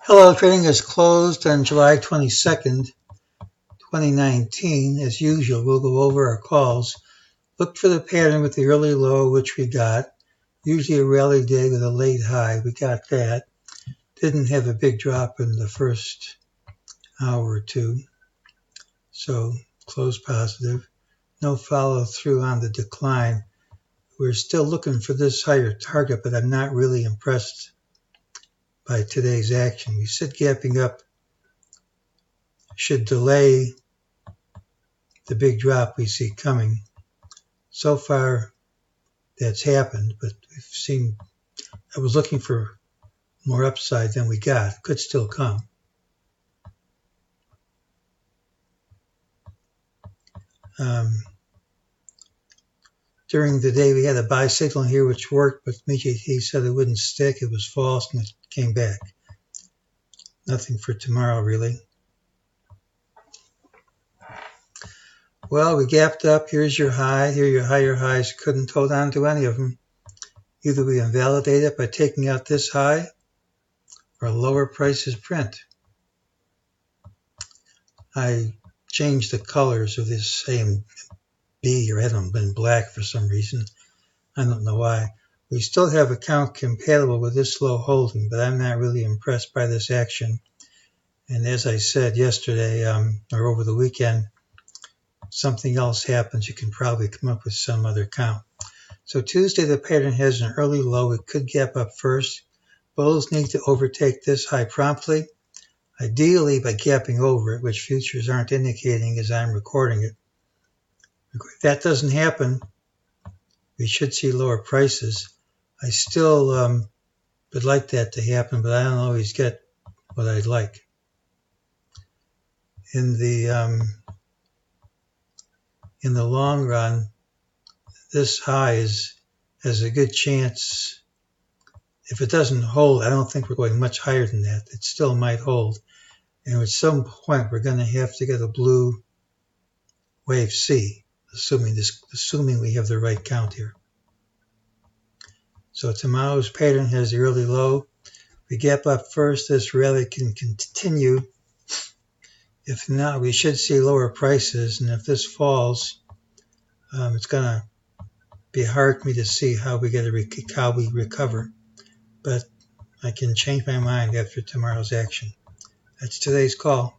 Hello, trading is closed on July 22nd, 2019. As usual, we'll go over our calls. Look for the pattern with the early low, which we got. Usually a rally day with a late high. We got that. Didn't have a big drop in the first hour or two. So close positive. No follow through on the decline. We're still looking for this higher target, but I'm not really impressed by today's action. We sit gapping up. Should delay the big drop we see coming. So far, that's happened, but we've seen, I was looking for more upside than we got. Could still come. During the day, we had a buy signal here, which worked, but MEJT said it wouldn't stick. It was false, and it came back. Nothing for tomorrow, really. Well, we gapped up. Here's your high. Here are your higher highs. Couldn't hold on to any of them. Either we invalidate it by taking out this high or lower prices print. I changed the colors of this AMB, or had them been black for some reason. I don't know why. We still have account compatible with this slow holding, but I'm not really impressed by this action. And as I said yesterday, or over the weekend, something else happens, you can probably come up with some other count. So Tuesday, the pattern has an early low. It could gap up first. Bulls need to overtake this high promptly, ideally by gapping over it, which futures aren't indicating as I'm recording it. If that doesn't happen, we should see lower prices. I still would like that to happen, but I don't always get what I'd like. In the long run, this high has a good chance. If it doesn't hold, I don't think we're going much higher than that. It still might hold. And at some point, we're going to have to get a blue wave C, assuming we have the right count here. So tomorrow's pattern has the early low. We gap up first. This rally can continue. If not, we should see lower prices. And if this falls, it's going to be hard for me to see how we recover. But I can change my mind after tomorrow's action. That's today's call.